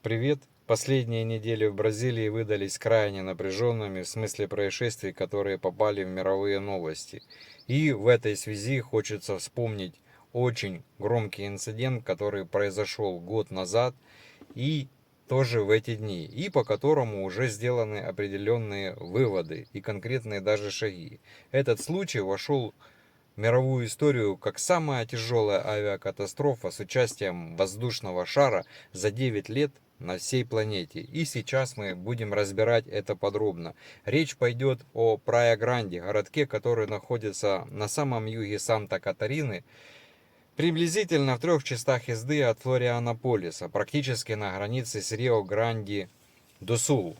Привет! Последние недели в Бразилии выдались крайне напряженными в смысле происшествий, которые попали в мировые новости. И в этой связи хочется вспомнить очень громкий инцидент, который произошел год назад и тоже в эти дни, и по которому уже сделаны определенные выводы и конкретные даже шаги. Этот случай вошел мировую историю как самая тяжелая авиакатастрофа с участием воздушного шара за 9 лет на всей планете. И сейчас мы будем разбирать это подробно. Речь пойдет о Прая-Гранди, городке, который находится на самом юге Санта-Катарины, приблизительно в 3 часах езды от Флорианополиса, практически на границе с Рио-Гранди-до-Сул.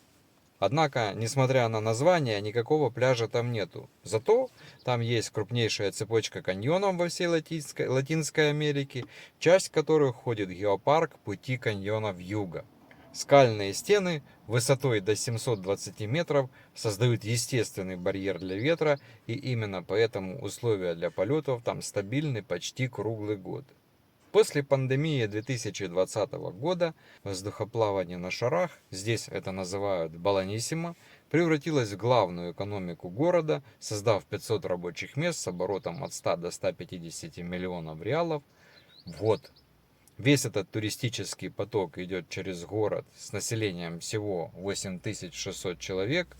Однако, несмотря на название, никакого пляжа там нету. Зато там есть крупнейшая цепочка каньонов во всей Латинской Америке, часть которых входит в геопарк пути каньонов Юга. Скальные стены высотой до 720 метров создают естественный барьер для ветра, и именно поэтому условия для полетов там стабильны почти круглый год. После пандемии 2020 года воздухоплавание на шарах, здесь это называют баланисимо, превратилось в главную экономику города, создав 500 рабочих мест с оборотом от 100 до 150 миллионов реалов в год. Весь этот туристический поток идет через город с населением всего 8600 человек,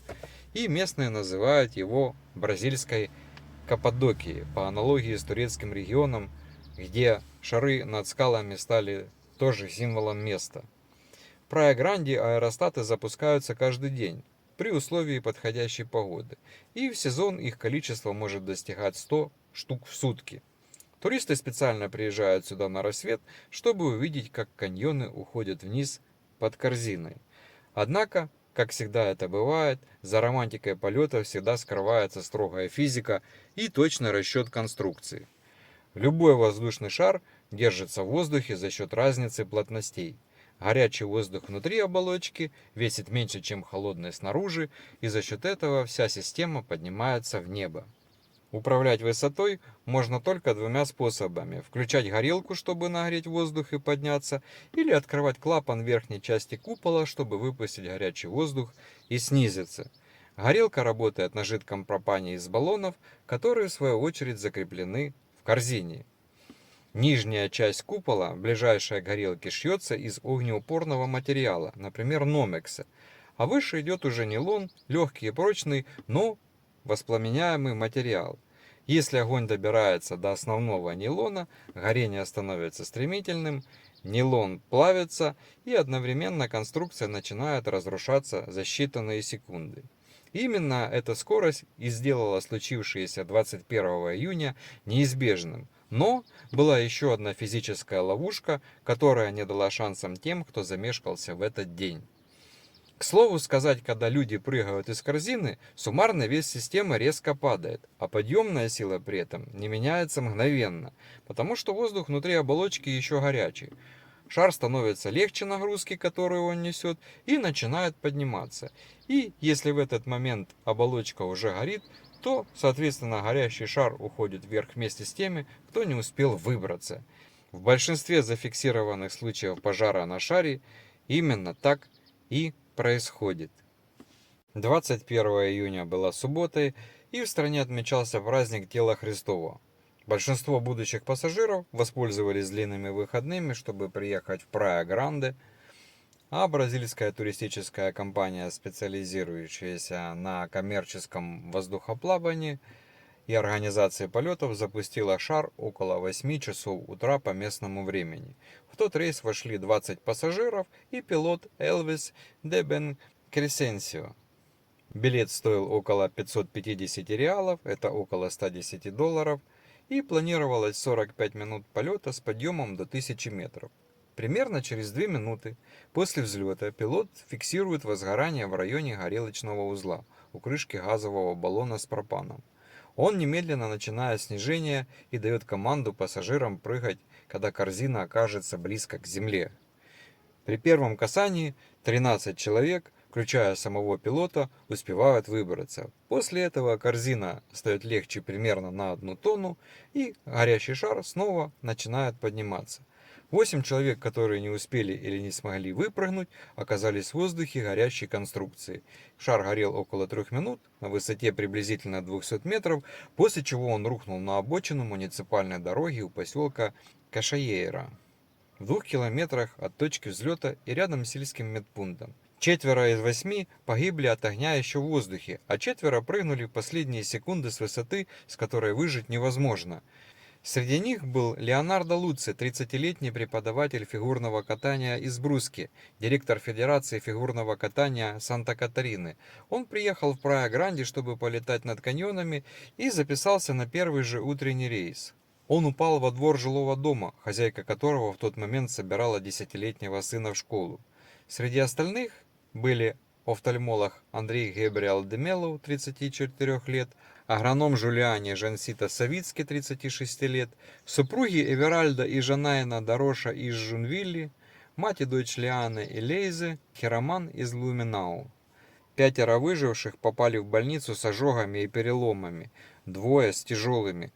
и местные называют его бразильской Каппадокией, по аналогии с турецким регионом, где шары над скалами стали тоже символом места. В Прая-Гранди аэростаты запускаются каждый день, при условии подходящей погоды, и в сезон их количество может достигать 100 штук в сутки. Туристы специально приезжают сюда на рассвет, чтобы увидеть, как каньоны уходят вниз под корзиной. Однако, как всегда это бывает, за романтикой полета всегда скрывается строгая физика и точный расчет конструкции. Любой воздушный шар держится в воздухе за счет разницы плотностей. Горячий воздух внутри оболочки весит меньше, чем холодный снаружи, и за счет этого вся система поднимается в небо. Управлять высотой можно только двумя способами: включать горелку, чтобы нагреть воздух и подняться, или открывать клапан верхней части купола, чтобы выпустить горячий воздух и снизиться. Горелка работает на жидком пропане из баллонов, которые в свою очередь закреплены в корзине. Нижняя часть купола, ближайшая к горелке, шьется из огнеупорного материала, например, номекса, а выше идет уже нейлон, легкий и прочный, но воспламеняемый материал. Если огонь добирается до основного нейлона, горение становится стремительным, нейлон плавится, и одновременно конструкция начинает разрушаться за считанные секунды. Именно эта скорость и сделала случившееся 21 июня неизбежным. Но была еще одна физическая ловушка, которая не дала шансам тем, кто замешкался в этот день. К слову сказать, когда люди прыгают из корзины, суммарный вес системы резко падает, а подъемная сила при этом не меняется мгновенно, потому что воздух внутри оболочки еще горячий. Шар становится легче нагрузки, которую он несет, и начинает подниматься. И если в этот момент оболочка уже горит, то, соответственно, горящий шар уходит вверх вместе с теми, кто не успел выбраться. В большинстве зафиксированных случаев пожара на шаре именно так и происходит. 21 июня была субботой, и в стране отмечался праздник Тела Христова. Большинство будущих пассажиров воспользовались длинными выходными, чтобы приехать в Прая-Гранде, а бразильская туристическая компания, специализирующаяся на коммерческом воздухоплавании и организации полетов, запустила шар около 8 часов утра по местному времени. В тот рейс вошли 20 пассажиров и пилот Элвис Дебен Кресенсио. Билет стоил около 550 реалов, это около 110 долларов, и планировалось 45 минут полета с подъемом до 1000 метров. Примерно через 2 минуты после взлета пилот фиксирует возгорание в районе горелочного узла у крышки газового баллона с пропаном. Он немедленно начинает снижение и дает команду пассажирам прыгать, когда корзина окажется близко к земле. При первом касании 13 человек, включая самого пилота, успевают выбраться. После этого корзина стает легче примерно на 1 тонну, и горящий шар снова начинает подниматься. 8 человек, которые не успели или не смогли выпрыгнуть, оказались в воздухе горящей конструкции. Шар горел около 3 минут на высоте приблизительно 200 метров, после чего он рухнул на обочину муниципальной дороги у поселка Кашаейра, в 2 километрах от точки взлета и рядом с сельским медпунктом. 4 из 8 погибли от огня еще в воздухе, а 4 прыгнули в последние секунды с высоты, с которой выжить невозможно. Среди них был Леонардо Луци, 30-летний преподаватель фигурного катания из Бруски, директор Федерации фигурного катания Санта-Катарины. Он приехал в Прая-Гранди, чтобы полетать над каньонами, и записался на первый же утренний рейс. Он упал во двор жилого дома, хозяйка которого в тот момент собирала 10-летнего сына в школу. Среди остальных были офтальмолог Андрей Гебриал де Мелу, 34 лет, агроном Жулиани Жансита Савицки, 36 лет, супруги Эверальда и Жанайна Дороша из Жунвилли, мать и дочь Лианы и Лейзы, хироман из Луменау. 5 выживших попали в больницу с ожогами и переломами, 2 с тяжелыми.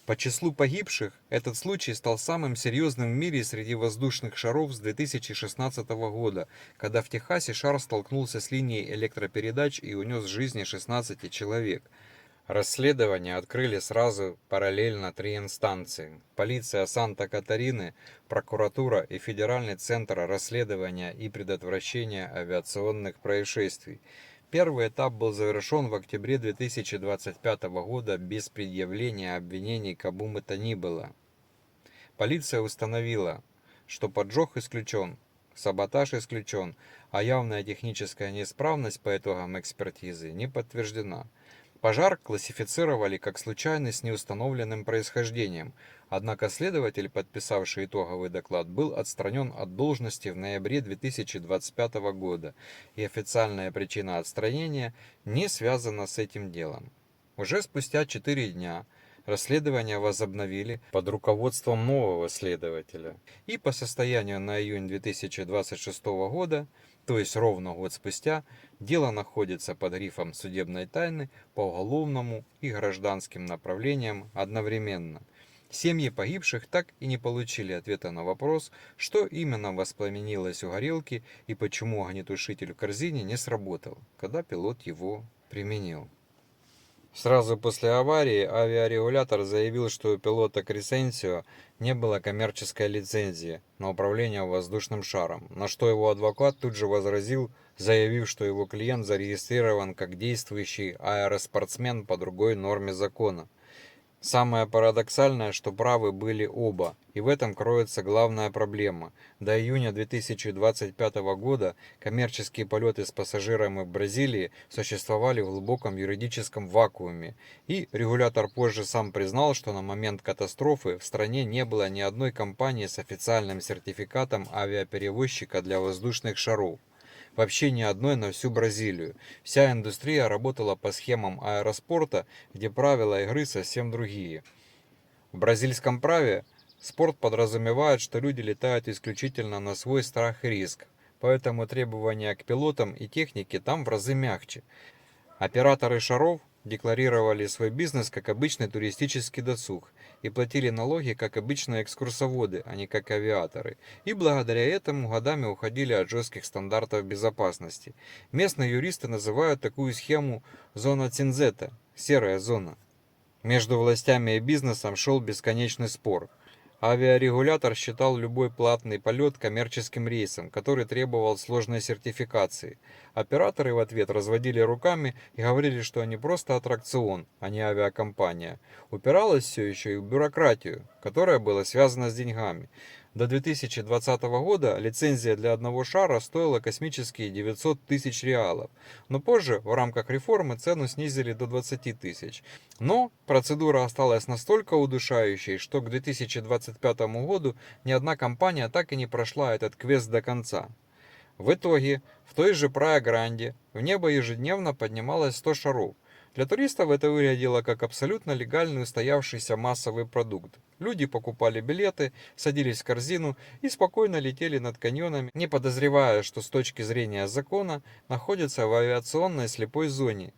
По числу погибших, этот случай стал самым серьезным в мире среди воздушных шаров с 2016 года, когда в Техасе шар столкнулся с линией электропередач и унес жизни 16 человек. Расследование открыли сразу параллельно 3 инстанции: полиция Санта-Катарины, прокуратура и Федеральный центр расследования и предотвращения авиационных происшествий. Первый этап был завершен в октябре 2025 года без предъявления обвинений кому бы то ни было. Полиция установила, что поджог исключен, саботаж исключен, а явная техническая неисправность по итогам экспертизы не подтверждена. Пожар классифицировали как случайный с неустановленным происхождением, однако следователь, подписавший итоговый доклад, был отстранен от должности в ноябре 2025 года, и официальная причина отстранения не связана с этим делом. Уже спустя 4 дня расследование возобновили под руководством нового следователя, и по состоянию на июнь 2026 года, то есть ровно год спустя, дело находится под грифом судебной тайны по уголовному и гражданским направлениям одновременно. Семьи погибших так и не получили ответа на вопрос, что именно воспламенилось у горелки и почему огнетушитель в корзине не сработал, когда пилот его применил. Сразу после аварии авиарегулятор заявил, что у пилота Кресенсио не было коммерческой лицензии на управление воздушным шаром, на что его адвокат тут же возразил, заявив, что его клиент зарегистрирован как действующий аэроспортсмен по другой норме закона. Самое парадоксальное, что правы были оба, и в этом кроется главная проблема. До июня 2025 года коммерческие полеты с пассажирами в Бразилии существовали в глубоком юридическом вакууме, и регулятор позже сам признал, что на момент катастрофы в стране не было ни одной компании с официальным сертификатом авиаперевозчика для воздушных шаров. Вообще ни одной на всю Бразилию. Вся индустрия работала по схемам аэроспорта, где правила игры совсем другие. В бразильском праве спорт подразумевает, что люди летают исключительно на свой страх и риск, поэтому требования к пилотам и технике там в разы мягче. Операторы шаров декларировали свой бизнес как обычный туристический досуг и платили налоги как обычные экскурсоводы, а не как авиаторы. И благодаря этому годами уходили от жестких стандартов безопасности. Местные юристы называют такую схему «зона Цинзета» – серая зона. Между властями и бизнесом шел бесконечный спор. Авиарегулятор считал любой платный полет коммерческим рейсом, который требовал сложной сертификации. Операторы в ответ разводили руками и говорили, что они просто аттракцион, а не авиакомпания. Упиралось все еще и в бюрократию, которая была связана с деньгами. До 2020 года лицензия для одного шара стоила космические 900 тысяч реалов, но позже в рамках реформы цену снизили до 20 тысяч. Но процедура осталась настолько удушающей, что к 2025 году ни одна компания так и не прошла этот квест до конца. В итоге, в той же Прая-Гранди в небо ежедневно поднималось 100 шаров. Для туристов это выглядело как абсолютно легальный устоявшийся массовый продукт. Люди покупали билеты, садились в корзину и спокойно летели над каньонами, не подозревая, что с точки зрения закона находятся в авиационной слепой зоне.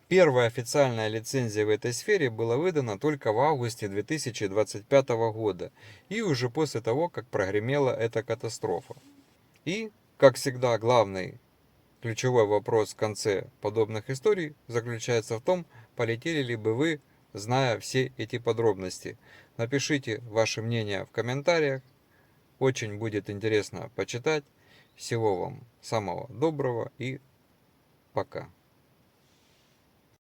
Первая официальная лицензия в этой сфере была выдана только в августе 2025 года, и уже после того, как прогремела эта катастрофа. И, как всегда, главный ключевой вопрос в конце подобных историй заключается в том, полетели ли бы вы, зная все эти подробности. Напишите ваше мнение в комментариях, очень будет интересно почитать. Всего вам самого доброго и пока.